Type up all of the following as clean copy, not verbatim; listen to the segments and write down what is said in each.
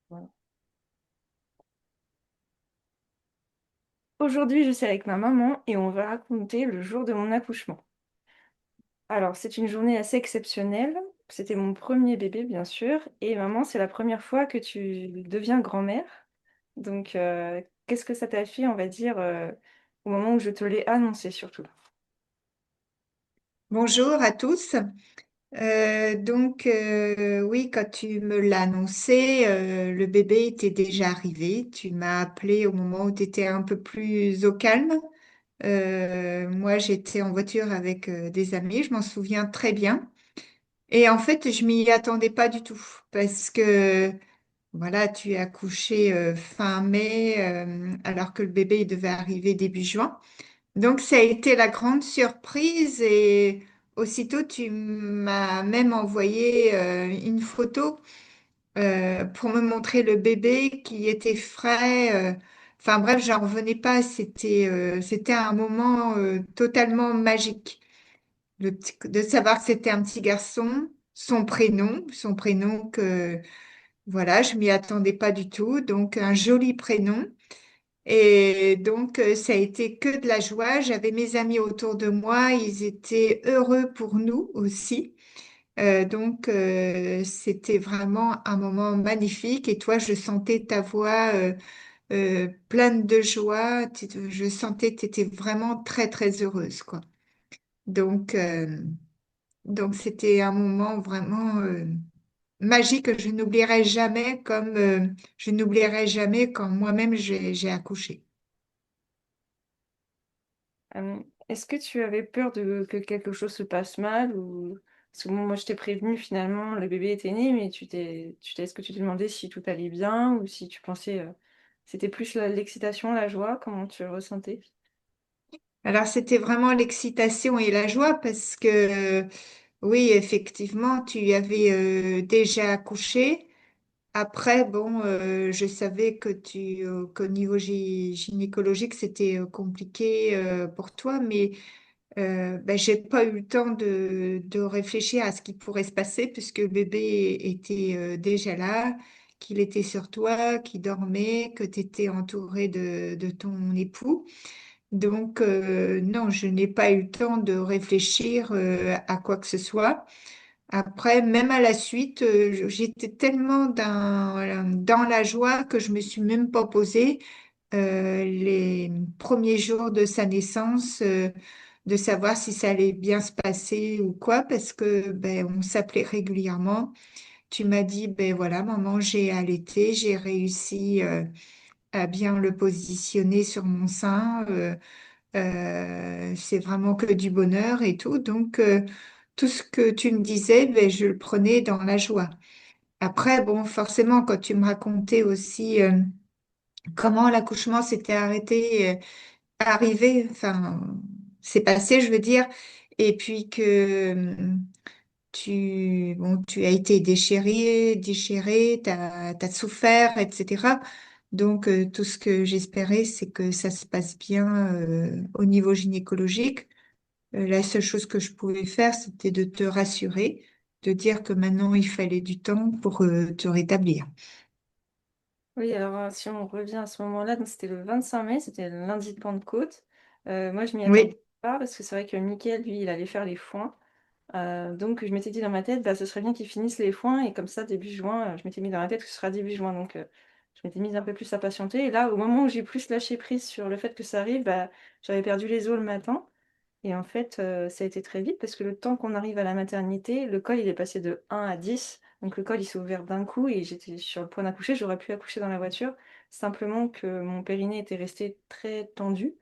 Voilà. Aujourd'hui, je suis avec ma maman et on va raconter le jour de mon accouchement. Alors, c'est une journée assez exceptionnelle. C'était mon premier bébé, bien sûr. Et maman, c'est la première fois que tu deviens grand-mère. Donc, qu'est-ce que ça t'a fait, on va dire, au moment où je te l'ai annoncé, surtout? Bonjour à tous. Oui, quand tu me l'as annoncé, le bébé était déjà arrivé. Tu m'as appelé au moment où tu étais un peu plus au calme. Moi, j'étais en voiture avec des amis, je m'en souviens très bien. Et en fait, je m'y attendais pas du tout parce que voilà, tu as accouché fin mai alors que le bébé il devait arriver début juin. Donc, ça a été la grande surprise et aussitôt, tu m'as même envoyé une photo pour me montrer le bébé qui était frais. Enfin bref, j'en revenais pas. C'était un moment totalement magique. De savoir que c'était un petit garçon, son prénom que voilà, je m'y attendais pas du tout. Donc, un joli prénom. Et donc, ça a été que de la joie. J'avais mes amis autour de moi. Ils étaient heureux pour nous aussi. C'était vraiment un moment magnifique. Et toi, je sentais ta voix pleine de joie. Je sentais que tu étais vraiment très, très heureuse, quoi. Donc, euh, donc c'était un moment vraiment magique que je n'oublierai jamais, comme je n'oublierai jamais quand moi-même j'ai accouché. Est-ce que tu avais peur que quelque chose se passe mal ou... Parce que bon, moi, je t'ai prévenu, finalement, le bébé était né, mais est-ce que tu te demandais si tout allait bien ou si tu pensais... C'était plus l'excitation, la joie, comment tu le ressentais? Alors, c'était vraiment l'excitation et la joie parce que, oui, effectivement, tu avais déjà accouché. Après, bon, je savais qu'au niveau gynécologique, c'était compliqué pour toi, mais ben, j'ai pas eu le temps de réfléchir à ce qui pourrait se passer puisque le bébé était déjà là, qu'il était sur toi, qu'il dormait, que tu étais entouré de ton époux. Donc, non, je n'ai pas eu le temps de réfléchir à quoi que ce soit. Après, même à la suite, j'étais tellement dans la joie que je me suis même pas posé les premiers jours de sa naissance, de savoir si ça allait bien se passer ou quoi, parce que ben, on s'appelait régulièrement. Tu m'as dit, ben voilà, maman, j'ai allaité, j'ai réussi à bien le positionner sur mon sein. C'est vraiment que du bonheur et tout. Donc, tout ce que tu me disais, ben, je le prenais dans la joie. Après, bon, forcément, quand tu me racontais aussi comment l'accouchement s'était arrivé, enfin, c'est passé, je veux dire, et puis que tu as été déchiré, t'as souffert, etc. Donc, tout ce que j'espérais, c'est que ça se passe bien au niveau gynécologique. La seule chose que je pouvais faire, c'était de te rassurer, de dire que maintenant, il fallait du temps pour te rétablir. Oui, alors si on revient à ce moment-là, donc c'était le 25 mai, c'était le lundi de Pentecôte. Moi, je m'y attendais Oui, pas parce que c'est vrai que Mickaël, lui, il allait faire les foins. Donc je m'étais dit dans ma tête, bah, ce serait bien qu'ils finissent les foins et comme ça, début juin, je m'étais mis dans la tête que ce sera début juin. Donc je m'étais mise un peu plus à patienter. Et là, au moment où j'ai plus lâché prise sur le fait que ça arrive, bah, j'avais perdu les os le matin. Et en fait, ça a été très vite parce que le temps qu'on arrive à la maternité, le col il est passé de 1 à 10. Donc le col il s'est ouvert d'un coup et j'étais sur le point d'accoucher. J'aurais pu accoucher dans la voiture. Simplement que mon périnée était resté très tendu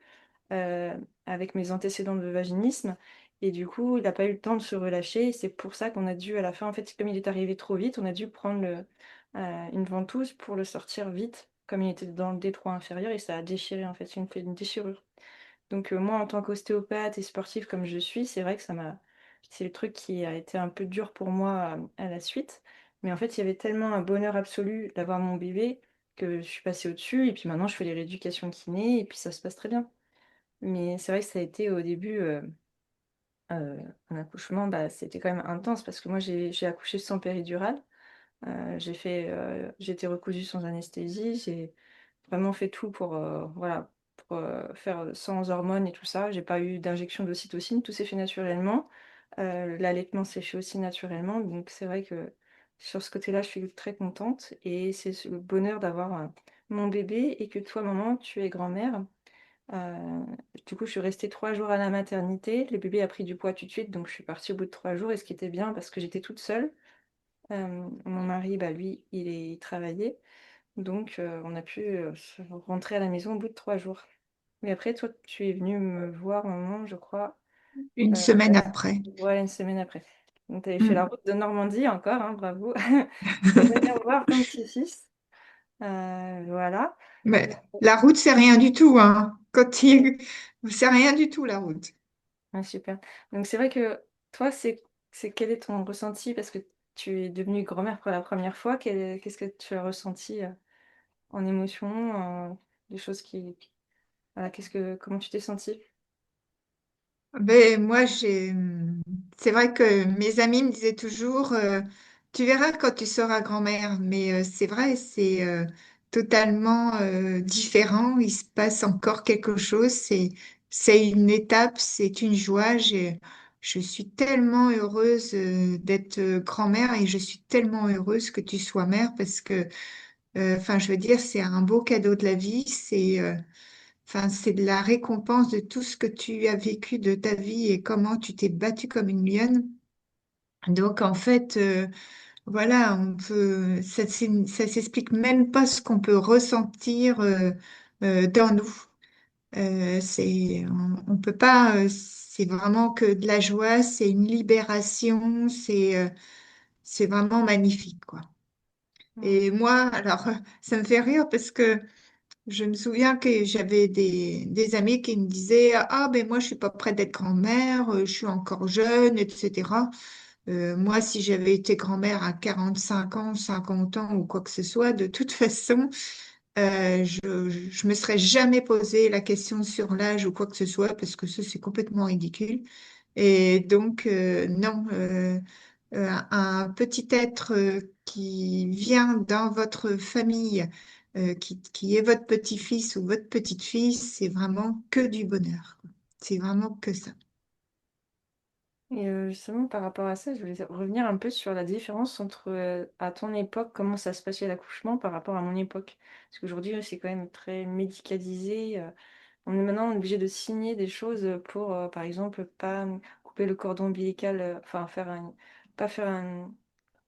euh, avec mes antécédents de vaginisme. Et du coup, il n'a pas eu le temps de se relâcher. Et c'est pour ça qu'on a dû, à la fin, en fait, comme il est arrivé trop vite, on a dû prendre une ventouse pour le sortir vite, comme il était dans le détroit inférieur et ça a déchiré, en fait, une, fait une déchirure. Donc moi, en tant qu'ostéopathe et sportive comme je suis, c'est vrai que ça m'a... C'est le truc qui a été un peu dur pour moi à la suite. Mais en fait, il y avait tellement un bonheur absolu d'avoir mon bébé que je suis passée au-dessus. Et puis maintenant, je fais les rééducations kiné et puis ça se passe très bien. Mais c'est vrai que ça a été au début un accouchement, bah, c'était quand même intense parce que moi j'ai accouché sans péridurale. J'ai été recousue sans anesthésie. J'ai vraiment fait tout pour, voilà, pour, faire sans hormones et tout ça. J'ai pas eu d'injection d'ocytocine, tout s'est fait naturellement. L'allaitement s'est fait aussi naturellement, donc c'est vrai que sur ce côté-là, je suis très contente et le bonheur d'avoir, mon bébé et que toi, maman, tu es grand-mère. Heu, du coup, je suis restée 3 jours à la maternité. Le bébé a pris du poids tout de suite, donc je suis partie au bout de 3 jours et ce qui était bien parce que j'étais toute seule. Mon mari, bah, lui, il travaillait, donc on a pu, se rentrer à la maison au bout de 3 jours. Mais après, toi, tu es venue me voir maman, je crois, Une la semaine s après. ouais, une semaine après. Donc tu avais fait la Mm. route de Normandie encore, hein, bravo, pour venir voir ton petit-fils. Voilà. Mais la route, c'est rien du tout, hein. C'est rien du tout, la route. Ouais, super. Donc c'est vrai que toi, c'est quel est ton ressenti? Parce que tu es devenue grand-mère pour la première fois. Qu'est-ce que tu as ressenti, en émotion, des choses voilà, comment tu t'es sentie? Ben, moi, c'est vrai que mes amis me disaient toujours, tu verras quand tu seras grand-mère, mais c'est vrai, c'est totalement différent. Il se passe encore quelque chose. C'est une étape, c'est une joie. Je suis tellement heureuse d'être grand-mère et je suis tellement heureuse que tu sois mère parce que, enfin, je veux dire, c'est un beau cadeau de la vie. Enfin, c'est de la récompense de tout ce que tu as vécu de ta vie et comment tu t'es battue comme une lionne. Donc, en fait, voilà, ça s'explique même pas ce qu'on peut ressentir dans nous. On peut pas, c'est vraiment que de la joie, c'est une libération, c'est vraiment magnifique, quoi. Mmh. Et moi, alors, ça me fait rire parce que je me souviens que j'avais des amis qui me disaient, ah, ben moi, je suis pas prête d'être grand-mère, je suis encore jeune, etc. Moi, si j'avais été grand-mère à 45 ans, 50 ans ou quoi que ce soit, de toute façon, je me serais jamais posé la question sur l'âge ou quoi que ce soit, parce que ça, c'est complètement ridicule. Et donc, non, un petit être qui vient dans votre famille, qui est votre petit-fils ou votre petite-fille, c'est vraiment que du bonheur, quoi. C'est vraiment que ça. Et justement par rapport à ça, je voulais revenir un peu sur la différence entre, à ton époque, comment ça se passait l'accouchement par rapport à mon époque. Parce qu'aujourd'hui, c'est quand même très médicalisé, on est obligé de signer des choses, pour, par exemple, pas, couper le cordon ombilical, enfin pas faire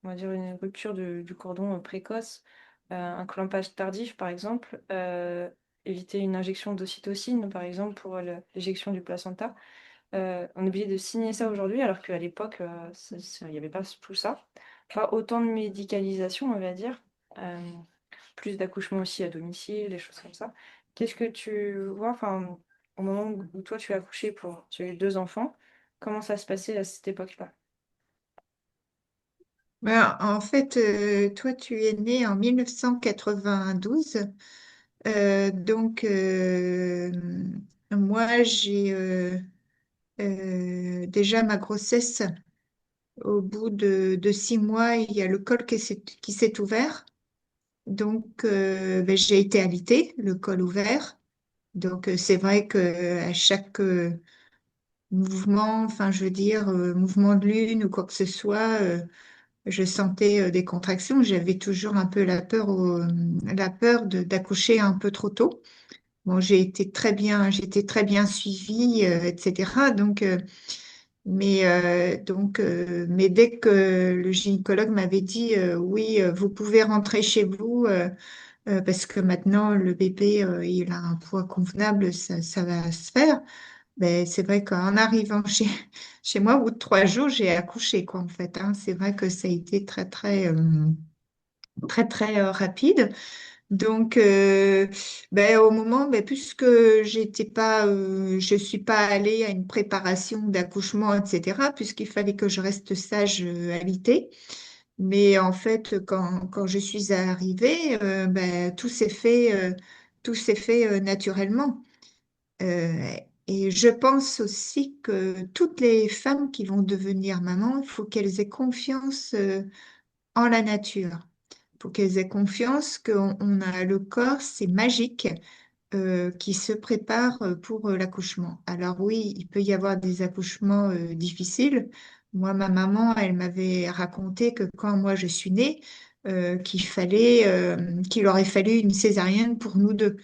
on va dire une rupture du cordon, précoce, un clampage tardif par exemple, éviter une injection d'ocytocine par exemple pour l'éjection du placenta. On est obligé de signer ça aujourd'hui alors qu'à l'époque, il y avait pas tout ça. Pas autant de médicalisation on va dire, plus d'accouchements aussi à domicile, des choses comme ça. Qu'est-ce que tu vois, enfin, au moment où toi tu as accouché tu as eu 2 enfants, comment ça se passait à cette époque-là? Ben, en fait, toi, tu es né en 1992. Donc, moi, j'ai déjà ma grossesse. Au bout de 6 mois, il y a le col qui s'est ouvert. Donc, ben, j'ai été alitée, le col ouvert. Donc, c'est vrai que à chaque mouvement, enfin, je veux dire, mouvement de lune ou quoi que ce soit, je sentais des contractions. J'avais toujours un peu la peur d'accoucher un peu trop tôt. Bon, j'ai été très bien suivie, etc. Mais dès que le gynécologue m'avait dit, oui, vous pouvez rentrer chez vous, parce que maintenant le bébé, il a un poids convenable, ça va se faire. Ben, c'est vrai qu'en arrivant chez moi, au bout de 3 jours, j'ai accouché, quoi, en fait, hein. C'est vrai que ça a été très, rapide. Donc, ben, au moment, ben, puisque je suis pas allée à une préparation d'accouchement, etc., puisqu'il fallait que je reste sage, alitée. Mais en fait, quand je suis arrivée, ben, tout s'est fait naturellement. Euh, et je pense aussi que toutes les femmes qui vont devenir maman, il faut qu'elles aient confiance en la nature. Pour qu'elles aient confiance qu'on a le corps, c'est magique, qui se prépare pour l'accouchement. Alors oui, il peut y avoir des accouchements difficiles. Moi, ma maman, elle m'avait raconté que quand moi je suis née, qu'il aurait fallu une césarienne pour nous deux.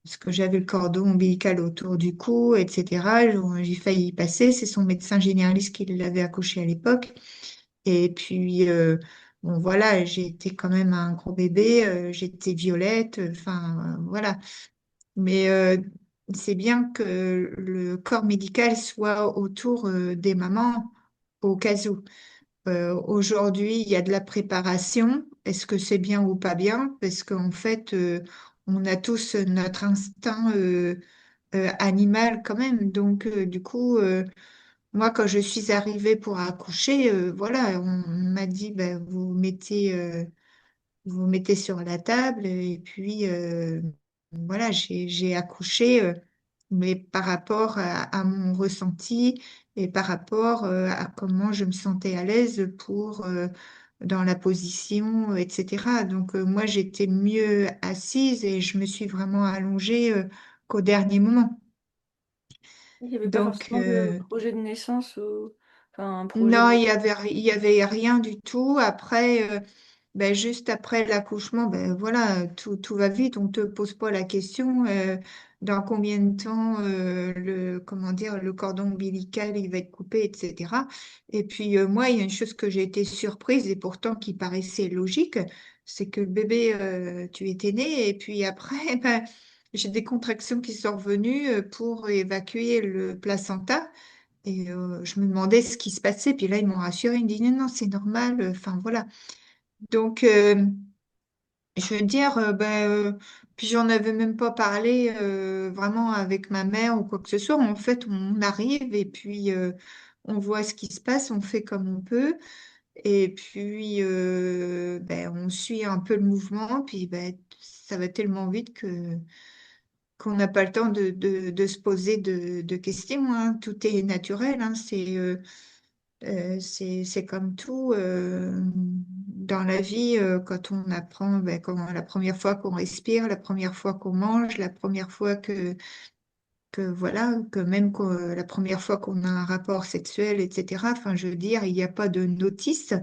Parce que j'avais le cordon ombilical autour du cou, etc. J'ai failli y passer. C'est son médecin généraliste qui l'avait accouché à l'époque. Et puis, bon, voilà, j'ai été quand même un gros bébé. J'étais violette. Enfin, voilà. Mais c'est bien que le corps médical soit autour des mamans au cas où. Aujourd'hui, il y a de la préparation. Est-ce que c'est bien ou pas bien? Parce qu'en fait, on a tous notre instinct animal quand même. Donc, du coup, moi, quand je suis arrivée pour accoucher, voilà, on m'a dit, ben, vous vous mettez sur la table et puis voilà, j'ai accouché, mais par rapport à mon ressenti et par rapport à comment je me sentais à l'aise pour dans la position, etc. Donc moi, j'étais mieux assise et je me suis vraiment allongée qu'au dernier moment. Il n'y avait pas Donc forcément de projet de naissance ou enfin un projet non, de. il y avait rien du tout. Après. Ben, juste après l'accouchement, ben voilà, tout va vite, on te pose pas la question dans combien de temps comment dire, le cordon ombilical il va être coupé, etc. Et puis moi, il y a une chose que j'ai été surprise et pourtant qui paraissait logique, c'est que le bébé, tu étais né et puis après, ben, j'ai des contractions qui sont revenues pour évacuer le placenta. Et je me demandais ce qui se passait. Puis là, ils m'ont rassuré. Ils me disent non, non, c'est normal. Enfin, voilà. Donc, je veux dire, puis j'en avais même pas parlé vraiment avec ma mère ou quoi que ce soit. En fait, on arrive et puis on voit ce qui se passe, on fait comme on peut. Et puis, on suit un peu le mouvement. Puis, ben, ça va tellement vite que qu'on n'a pas le temps de se poser de questions, hein. Tout est naturel, hein. C'est comme tout dans la vie, quand on apprend, ben, la première fois qu'on respire, la première fois qu'on mange, la première fois que voilà, que même la première fois qu'on a un rapport sexuel, etc. Enfin, je veux dire, il n'y a pas de notice.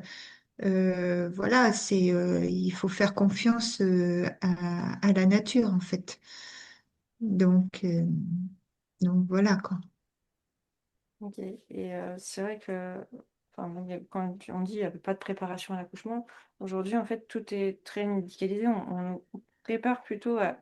Voilà, il faut faire confiance à la nature, en fait. Donc, euh, donc voilà, quoi. Ok. Et c'est vrai que, enfin, bon, quand on dit qu'il n'y avait pas de préparation à l'accouchement, aujourd'hui, en fait, tout est très médicalisé. On nous prépare plutôt à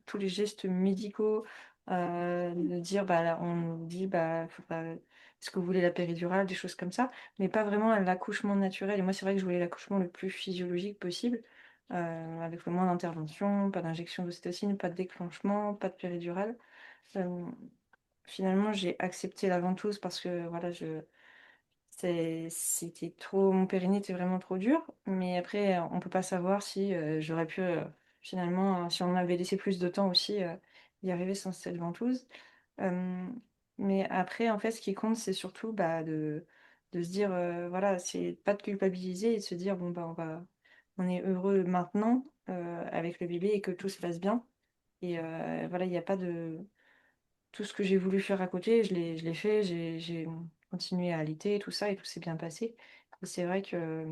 tous les gestes médicaux, de dire, bah, là, on nous dit, bah, faut pas, est-ce que vous voulez la péridurale, des choses comme ça, mais pas vraiment à l'accouchement naturel. Et moi, c'est vrai que je voulais l'accouchement le plus physiologique possible, avec le moins d'intervention, pas d'injection d'ocytocine, pas de déclenchement, pas de péridurale. Euh, Finalement, j'ai accepté la ventouse parce que voilà, c'était trop, mon périnée était vraiment trop dur. Mais après, on peut pas savoir si j'aurais pu finalement, si on m'avait laissé plus de temps aussi, y arriver sans cette ventouse. Euh, mais après, en fait, ce qui compte, c'est surtout bah, de se dire, voilà, c'est pas de culpabiliser et de se dire, bon, bah, on est heureux maintenant avec le bébé et que tout se passe bien. Et voilà, il n'y a pas de tout ce que j'ai voulu faire à côté, je l'ai fait, j'ai continué à allaiter, tout ça, et tout s'est bien passé. Et c'est vrai que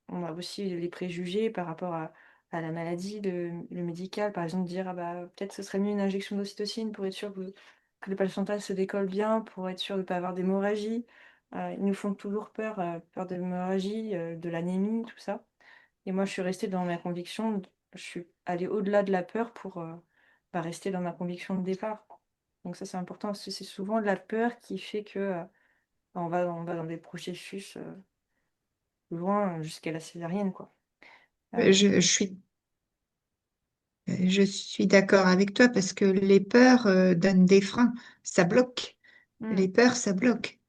on a aussi les préjugés par rapport à la maladie, le médical, par exemple, dire ah bah peut-être ce serait mieux une injection d'ocytocine pour être sûr que le placenta se décolle bien, pour être sûr de ne pas avoir d'hémorragie. Ils nous font toujours peur, peur de l'hémorragie, de l'anémie, tout ça. Et moi, je suis restée dans ma conviction, je suis allée au-delà de la peur pour bah, rester dans ma conviction de départ. Donc ça, c'est important parce que c'est souvent la peur qui fait que on va dans des processus loin jusqu'à la césarienne, quoi. Euh, Euh, Je, je suis Je suis d'accord avec toi parce que les peurs donnent des freins, ça bloque. hmm, Les peurs, ça bloque.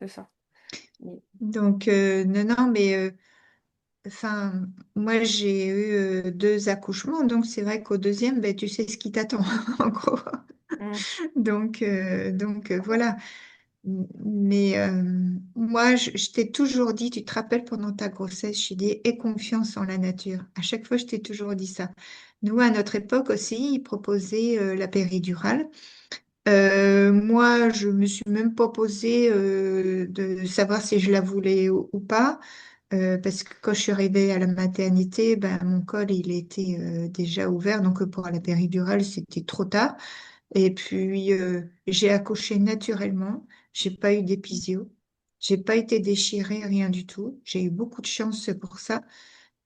c'est ça. Et- Donc, non, non, mais enfin, moi, j'ai eu deux accouchements, donc c'est vrai qu'au deuxième, ben, tu sais ce qui t'attend, en gros. hmm, Donc, voilà. Mais moi, je t'ai toujours dit, tu te rappelles pendant ta grossesse, je t'ai dit, aie confiance en la nature. À chaque fois, je t'ai toujours dit ça. Nous, à notre époque aussi, ils proposaient la péridurale. Moi, je me suis même pas posé de savoir si je la voulais ou pas, parce que quand je suis arrivée à la maternité, ben, mon col, il était déjà ouvert, donc pour la péridurale, c'était trop tard. Et puis, j'ai accouché naturellement. J'ai pas eu d'épisio. J'ai pas été déchirée, rien du tout. J'ai eu beaucoup de chance pour ça.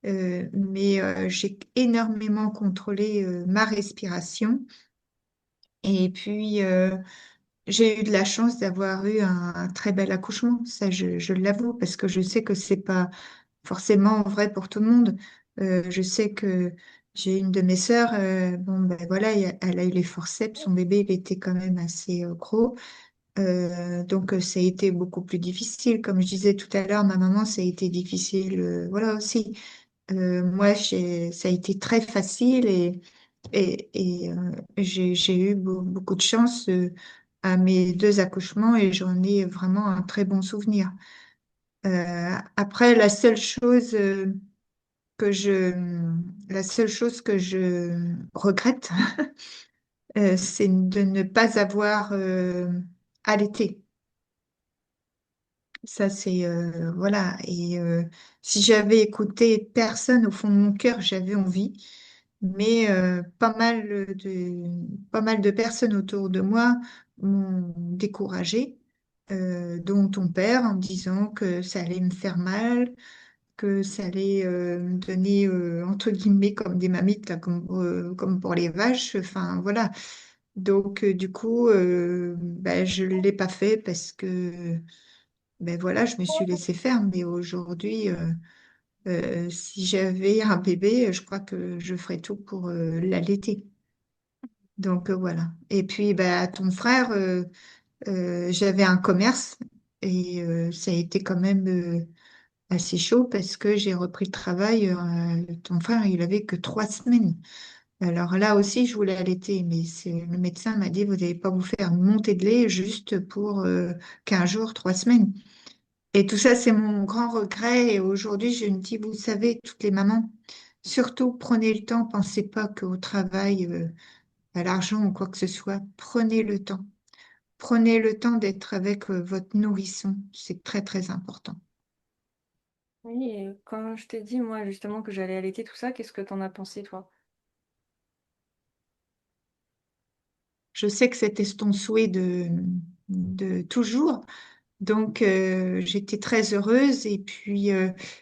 Mais j'ai énormément contrôlé ma respiration. Et puis, j'ai eu de la chance d'avoir eu un très bel accouchement. Ça, je l'avoue, parce que je sais que c'est pas forcément vrai pour tout le monde. Je sais que j'ai une de mes sœurs, bon ben voilà, elle a eu les forceps, son bébé il était quand même assez gros. Donc ça a été beaucoup plus difficile. Comme je disais tout à l'heure, ma maman, ça a été difficile, voilà aussi. Moi, ça a été très facile et j'ai eu beaucoup de chance à mes deux accouchements et j'en ai vraiment un très bon souvenir. Après, que je, la seule chose que je regrette, c'est de ne pas avoir allaité. Ça, c'est voilà. Et si j'avais écouté personne au fond de mon cœur, j'avais envie. Mais pas mal de personnes autour de moi m'ont découragée, dont ton père, en me disant que ça allait me faire mal, que ça allait me donner entre guillemets comme des mammifs, là, comme pour les vaches. Enfin voilà. Donc du coup, ben, je ne l'ai pas fait parce que ben voilà, je me suis laissée faire. Mais aujourd'hui, si j'avais un bébé, je crois que je ferais tout pour l'allaiter. Donc voilà. Et puis bah, ton frère, j'avais un commerce et ça a été quand même assez chaud parce que j'ai repris le travail. Ton frère, il avait que 3 semaines. Alors là aussi, je voulais allaiter, mais le médecin m'a dit, vous n'allez pas vous faire une montée de lait juste pour 15 jours, 3 semaines. Et tout ça, c'est mon grand regret. Et aujourd'hui, je me dis, vous savez, toutes les mamans, surtout prenez le temps, pensez pas qu'au travail, à l'argent ou quoi que ce soit, prenez le temps. Prenez le temps d'être avec votre nourrisson. C'est très, très important. Oui, et quand je t'ai dit, moi, justement, que j'allais allaiter tout ça, qu'est-ce que t'en as pensé, toi? Je sais que c'était ton souhait de toujours. Donc, j'étais très heureuse. Et puis,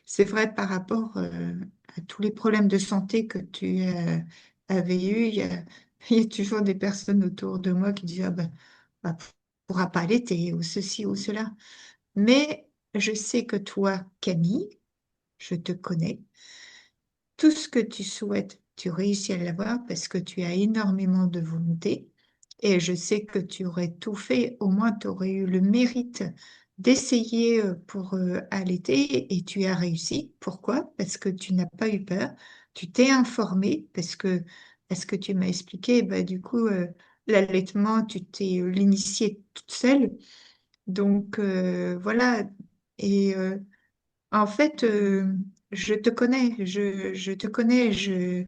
c'est vrai par rapport à tous les problèmes de santé que tu avais eus, il y a toujours des personnes autour de moi qui disent, ah ben, bah, pourra pas allaiter ou ceci ou cela. Mais je sais que toi, Camille, je te connais. Tout ce que tu souhaites, tu réussis à l'avoir parce que tu as énormément de volonté. Et je sais que tu aurais tout fait, au moins tu aurais eu le mérite d'essayer pour allaiter et tu as réussi. Pourquoi? Parce que tu n'as pas eu peur, tu t'es informé parce que tu m'as expliqué, bah, du coup, l'allaitement, tu t'es l'initié toute seule. Donc voilà. Et en fait, je te connais, je te connais, je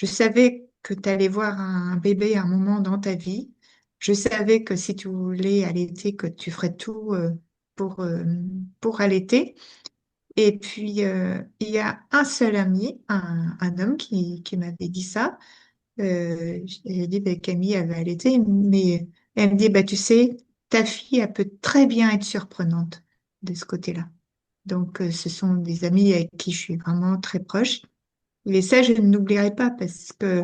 savais que tu allais voir un bébé à un moment dans ta vie. Je savais que si tu voulais allaiter, que tu ferais tout pour, euh, pour allaiter. Et puis, il y a un seul ami, un homme qui m'avait dit ça. J'ai dit, ben, Camille, elle va allaiter, mais elle me dit, bah, tu sais, ta fille, elle peut très bien être surprenante de ce côté-là. Donc, ce sont des amis avec qui je suis vraiment très proche. Et ça, je ne l'oublierai pas parce que,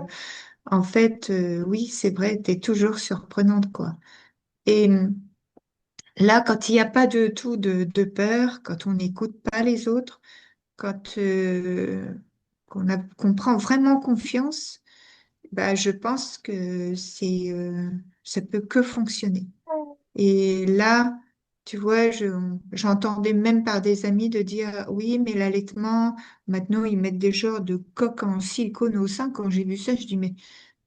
en fait, oui, c'est vrai, tu es toujours surprenante, quoi. Et là, quand il n'y a pas de tout de peur, quand on n'écoute pas les autres, quand qu'on prend vraiment confiance, bah, je pense que ça peut que fonctionner. Et là, tu vois, j'entendais même par des amis de dire, oui, mais l'allaitement, maintenant, ils mettent des genres de coques en silicone au sein. Quand j'ai vu ça, je dis, mais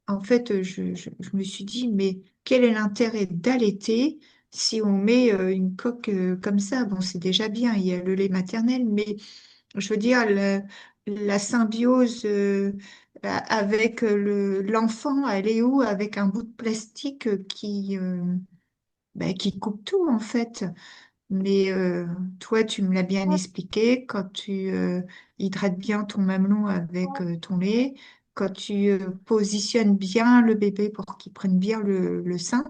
en fait, je me suis dit, mais quel est l'intérêt d'allaiter si on met une coque comme ça, bon, c'est déjà bien, il y a le lait maternel, mais je veux dire, la symbiose avec l'enfant, elle est où? Avec un bout de plastique qui coupe tout, en fait. Mais toi, tu me l'as bien expliqué, quand tu hydrates bien ton mamelon avec ton lait, quand tu positionnes bien le bébé pour qu'il prenne bien le sein,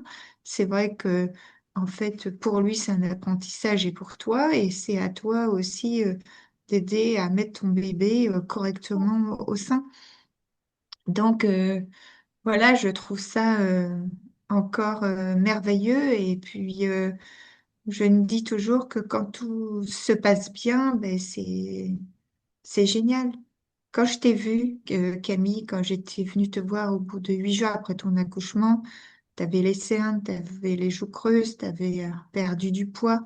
c'est vrai que en fait, pour lui, c'est un apprentissage et pour toi, et c'est à toi aussi d'aider à mettre ton bébé correctement au sein. Donc voilà, je trouve ça encore merveilleux. Et puis je me dis toujours que quand tout se passe bien, ben c'est génial. Quand je t'ai vue, Camille, quand j'étais venue te voir au bout de 8 jours après ton accouchement, t'avais les cernes, t'avais les joues creuses, t'avais perdu du poids.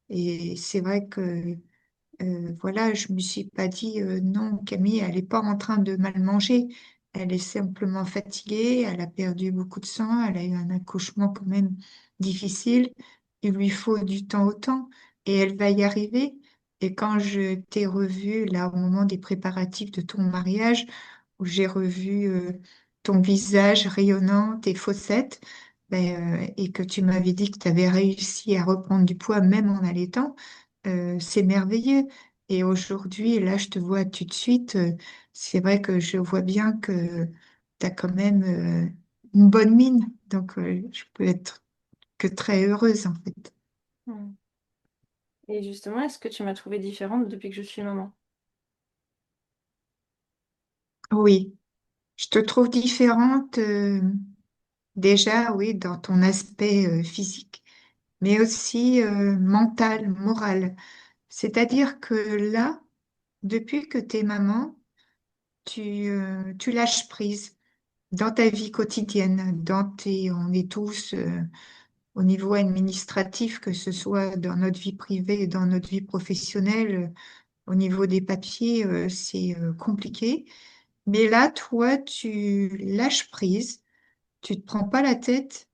Et c'est vrai que voilà, je me suis pas dit non, Camille, elle est pas en train de mal manger. Elle est simplement fatiguée, elle a perdu beaucoup de sang, elle a eu un accouchement quand même difficile. Il lui faut du temps au temps et elle va y arriver. Et quand je t'ai revue là au moment des préparatifs de ton mariage, où j'ai revu ton visage rayonnant, tes fossettes, et que tu m'avais dit que tu avais réussi à reprendre du poids même en allaitant, c'est merveilleux. Et aujourd'hui, là, je te vois tout de suite, c'est vrai que je vois bien que tu as quand même une bonne mine. Donc, je peux être que très heureuse, en fait. Mm. Et justement, est-ce que tu m'as trouvée différente depuis que je suis maman? Oui, je te trouve différente, déjà, oui, dans ton aspect physique, mais aussi mental, moral. C'est-à-dire que là, depuis que tu es maman, tu lâches prise dans ta vie quotidienne, on est tous au niveau administratif, que ce soit dans notre vie privée et dans notre vie professionnelle, au niveau des papiers, c'est compliqué. Mais là, toi, tu lâches prise, tu te prends pas la tête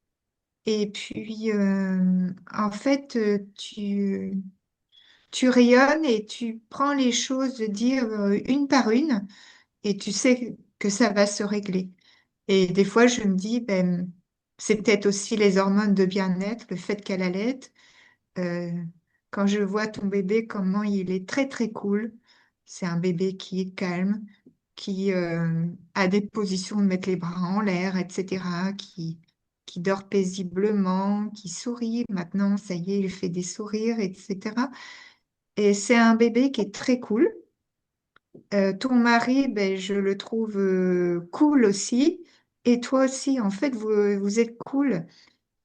et puis en fait, tu rayonnes et tu prends les choses de dire une par une et tu sais que ça va se régler. Et des fois, je me dis, ben, c'est peut-être aussi les hormones de bien-être, le fait qu'elle allait. Euh, Quand je vois ton bébé, comment il est très très cool. C'est un bébé qui est calme, qui a des positions de mettre les bras en l'air, etc., qui dort paisiblement, qui sourit. Maintenant, ça y est, il fait des sourires, etc. Et c'est un bébé qui est très cool. Ton mari, ben, je le trouve cool aussi. Et toi aussi, en fait, vous êtes cool.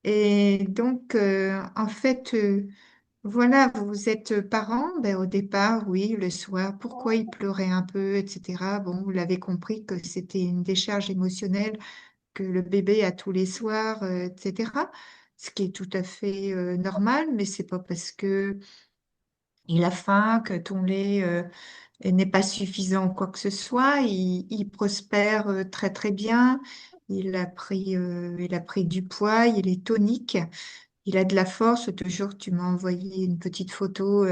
Et donc, en fait, voilà, vous êtes parents. Ben, au départ, oui, le soir, pourquoi il pleurait un peu, etc. Bon, vous l'avez compris que c'était une décharge émotionnelle que le bébé a tous les soirs, etc. Ce qui est tout à fait normal, mais c'est pas parce que il a faim que ton lait n'est pas suffisant ou quoi que ce soit. Il prospère très très bien. Il a pris du poids, il est tonique, il a de la force. L'autre jour, tu m'as envoyé une petite photo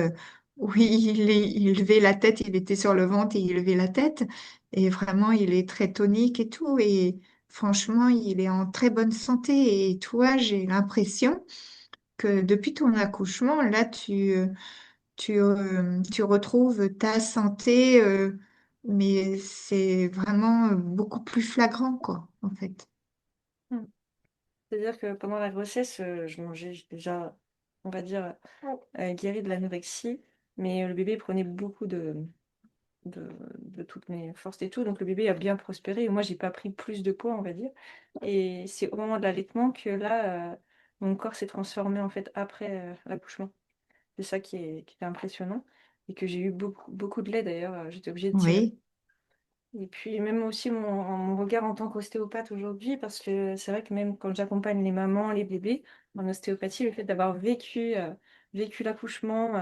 où il levait la tête, il était sur le ventre et il levait la tête. Et vraiment, il est très tonique et tout. Et franchement, il est en très bonne santé. Et toi, j'ai l'impression que depuis ton accouchement, là, tu retrouves ta santé, mais c'est vraiment beaucoup plus flagrant, quoi, en fait. Mm. C'est-à-dire que pendant la grossesse, je mangeais déjà, on va dire, guéri de l'anorexie, mais le bébé prenait beaucoup de toutes mes forces et tout, donc le bébé a bien prospéré. Et moi, j'ai pas pris plus de poids, on va dire. Et c'est au moment de l'allaitement que là, mon corps s'est transformé en fait après l'accouchement. C'est ça qui est impressionnant. Et que j'ai eu beaucoup de lait d'ailleurs, j'étais obligée de tirer. Oui, Et puis même aussi mon regard en tant qu'ostéopathe aujourd'hui, parce que c'est vrai que même quand j'accompagne les mamans, les bébés, en ostéopathie, le fait d'avoir vécu l'accouchement,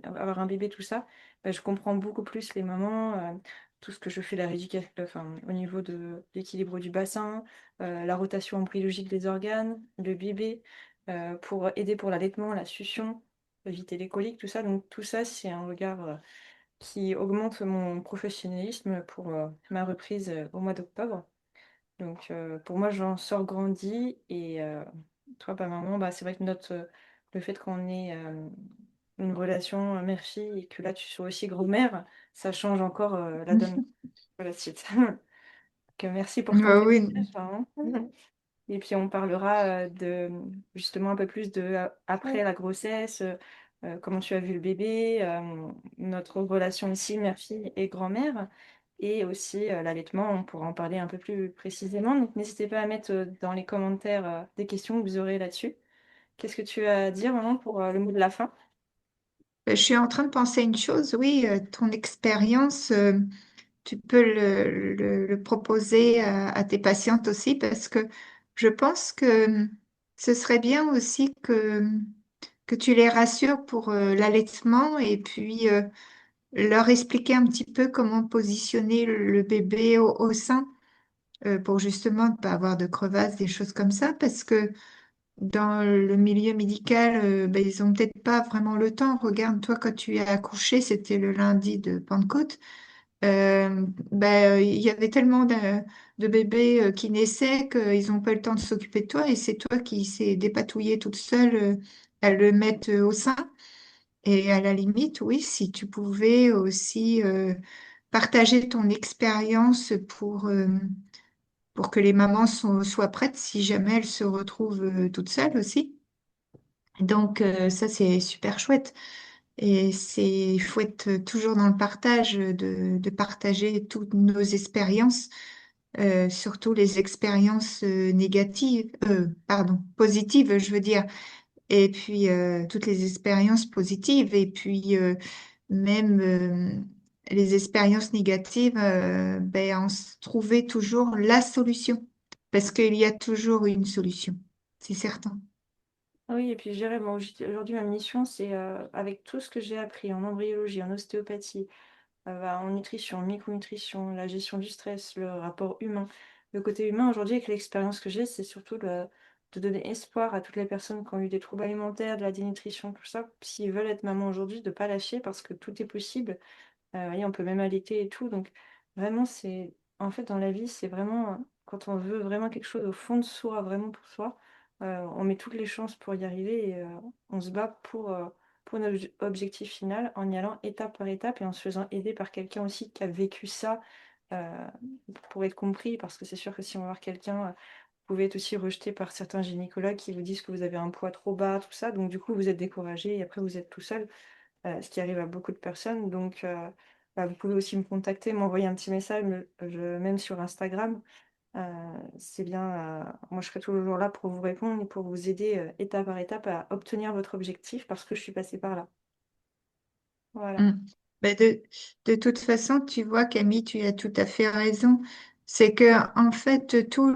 avoir un bébé, tout ça, bah, je comprends beaucoup plus les mamans, tout ce que je fais, la rééducation, enfin, au niveau de l'équilibre du bassin, la rotation embryologique des organes, le bébé. pour aider pour l'allaitement, la succion, éviter les coliques, tout ça. Donc tout ça, c'est un regard, qui augmente mon professionnalisme pour, ma reprise, au mois d'octobre. Donc pour moi, j'en sors grandie et toi, bah, maman, bah, c'est vrai que le fait qu'on ait, une relation, mère-fille et que là, tu sois aussi grand-mère, ça change encore, la donne pour la suite. Donc merci pour ton Oui, témoignage, hein. Et puis on parlera, de justement un peu plus de, après la grossesse, comment tu as vu le bébé, notre relation ici, mère-fille et grand-mère et aussi, l'allaitement, on pourra en parler un peu plus précisément. Donc n'hésitez pas à mettre, dans les commentaires, des questions que vous aurez là-dessus. Qu'est-ce que tu as à dire maman pour, le mot de la fin? je suis en train de penser à une chose. Oui, ton expérience, tu peux le proposer à tes patientes aussi parce que je pense que ce serait bien aussi que tu les rassures pour l'allaitement et puis leur expliquer un petit peu comment positionner le bébé au sein pour justement ne pas avoir de crevasses, des choses comme ça, parce que dans le milieu médical, ben, ils ont peut-être pas vraiment le temps. Regarde, toi, quand tu as accouché, c'était le lundi de Pentecôte. Ben, il y avait tellement de bébés qui naissaient qu'ils n'ont pas eu le temps de s'occuper de toi et c'est toi qui s'est dépatouillée toute seule à le mettre au sein. Et à la limite, oui, si tu pouvais aussi partager ton expérience pour que les mamans soient prêtes si jamais elles se retrouvent toutes seules aussi. Donc, ça, c'est super chouette. Et il faut être toujours dans le partage, de partager toutes nos expériences, surtout les expériences négatives, pardon, positives, je veux dire, et puis toutes les expériences positives, et puis même les expériences négatives, ben, trouver toujours la solution, parce qu'il y a toujours une solution, c'est certain. Ah oui et puis je dirais, bon, aujourd'hui ma mission c'est, avec tout ce que j'ai appris en embryologie, en ostéopathie, bah, en nutrition, micronutrition, la gestion du stress, le rapport humain. Le côté humain aujourd'hui avec l'expérience que j'ai, c'est surtout de donner espoir à toutes les personnes qui ont eu des troubles alimentaires, de la dénutrition, tout ça, s'ils veulent être maman aujourd'hui, de pas lâcher parce que tout est possible. Et on peut même allaiter et tout, donc vraiment c'est en fait dans la vie, c'est vraiment, quand on veut vraiment quelque chose au fond de soi, vraiment pour soi, on met toutes les chances pour y arriver et on se bat pour notre objectif final en y allant étape par étape et en se faisant aider par quelqu'un aussi qui a vécu ça, heu, pour être compris. Parce que c'est sûr que si on va voir quelqu'un, vous pouvez être aussi rejeté par certains gynécologues qui vous disent que vous avez un poids trop bas, tout ça, donc du coup vous êtes découragé et après vous êtes tout seul ce qui arrive à beaucoup de personnes. Donc, bah, vous pouvez aussi me contacter, m'envoyer un petit message, même sur Instagram. Heu, c'est bien, moi je serai toujours là pour vous répondre et pour vous aider, étape par étape à obtenir votre objectif parce que je suis passée par là. Voilà. Mm. Ben, de toute façon, tu vois, Camille, tu as tout à fait raison. C'est que, en fait, tout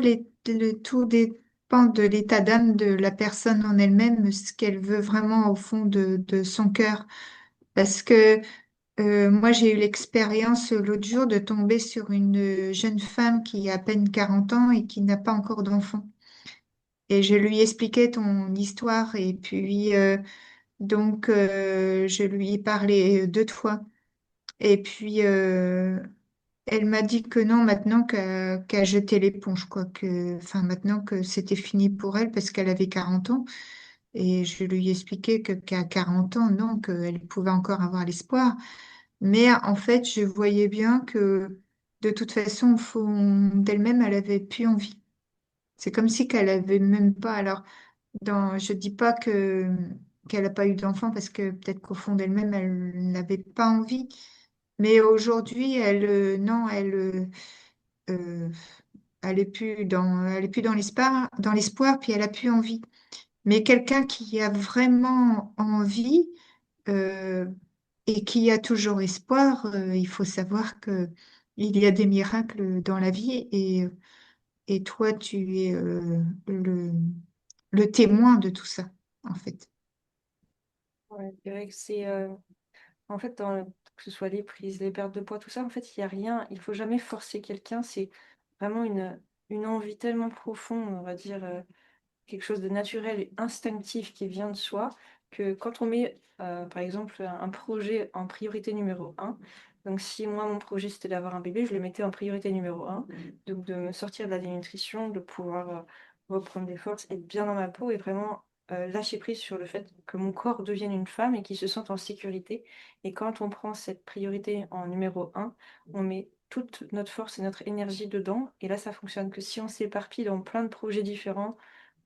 dépend de l'état d'âme de la personne en elle-même, ce qu'elle veut vraiment au fond de son cœur. Parce que moi, j'ai eu l'expérience l'autre jour de tomber sur une jeune femme qui a à peine 40 ans et qui n'a pas encore d'enfant. Et je lui expliquais ton histoire et puis je lui ai parlé 2 fois. Et puis elle m'a dit que non, maintenant qu'à jeter l'éponge, quoi, enfin maintenant que c'était fini pour elle parce qu'elle avait 40 ans. Et je lui ai expliqué qu'à 40 ans, non, qu'elle pouvait encore avoir l'espoir. Mais en fait, je voyais bien que de toute façon, au fond d'elle-même, elle avait plus envie. C'est comme si qu'elle avait même pas. Alors, je dis pas qu'elle n'a pas eu d'enfant parce que peut-être qu'au fond d'elle-même, elle n'avait pas envie. Mais aujourd'hui, non, euh, elle est plus dans l'espoir, puis elle a plus envie. Mais quelqu'un qui a vraiment envie euh, et qui a toujours espoir, il faut savoir que il y a des miracles dans la vie et toi, tu es le témoin de tout ça, en fait. Ouais, c'est vrai que c'est, en fait, que ce soit les prises, les pertes de poids, tout ça, en fait, il y a rien il faut jamais forcer quelqu'un. C'est vraiment une envie tellement profonde, on va dire, quelque chose de naturel et instinctif qui vient de soi, que quand on met, par exemple, un projet en priorité numéro un. Donc si moi, mon projet, c'était d'avoir un bébé, je le mettais en priorité numéro un. Donc de me sortir de la dénutrition, de pouvoir, reprendre des forces, être bien dans ma peau et vraiment, lâcher prise sur le fait que mon corps devienne une femme et qu'il se sente en sécurité. Et quand on prend cette priorité en numéro un, on met toute notre force et notre énergie dedans et là, ça fonctionne que si on s'éparpille dans plein de projets différents,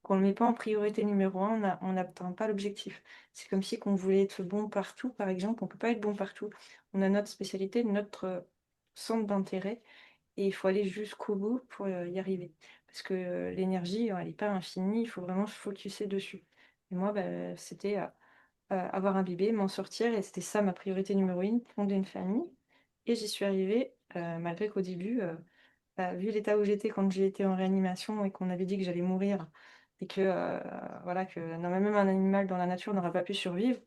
qu'on ne le met pas en priorité numéro un, on n'atteint pas l'objectif. C'est comme si qu'on voulait être bon partout, par exemple, on ne peut pas être bon partout. On a notre spécialité, notre, centre d'intérêt et il faut aller jusqu'au bout pour, y arriver. Parce que, l'énergie, elle est pas infinie, il faut vraiment se focuser dessus. Et moi, bah, c'était, avoir un bébé, m'en sortir et c'était ça ma priorité numéro 1, fonder une famille et j'y suis arrivée, malgré qu'au début, bah, vu l'état où j'étais quand j'ai été en réanimation et qu'on avait dit que j'allais mourir et que, voilà, que non mais même un animal dans la nature n'aurait pas pu survivre,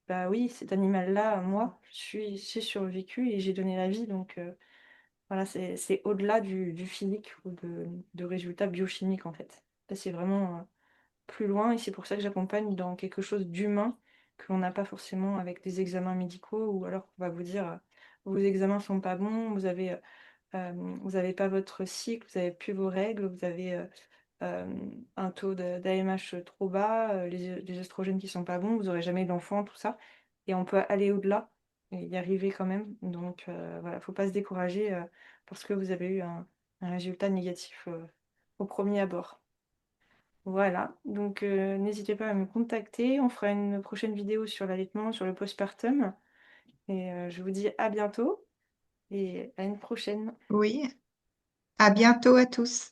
bah oui, cet animal-là, moi, j'ai survécu et j'ai donné la vie donc voilà, c'est au-delà du physique ou de résultats biochimiques, en fait. Là, c'est vraiment, plus loin et c'est pour ça que j'accompagne dans quelque chose d'humain que l'on n'a pas forcément avec des examens médicaux ou alors qu'on va vous dire, «Vos examens sont pas bons, vous avez pas votre cycle, vous avez plus vos règles, vous avez, un taux de d'AMH trop bas, les oestrogènes qui sont pas bons, vous aurez jamais d'enfant», tout ça et on peut aller au-delà et y arriver quand même donc voilà, faut pas se décourager, parce que vous avez eu un résultat négatif, au premier abord. Voilà, donc n'hésitez pas à me contacter. On fera une prochaine vidéo sur l'allaitement, sur le postpartum et je vous dis à bientôt et à une prochaine. Oui, à bientôt à tous.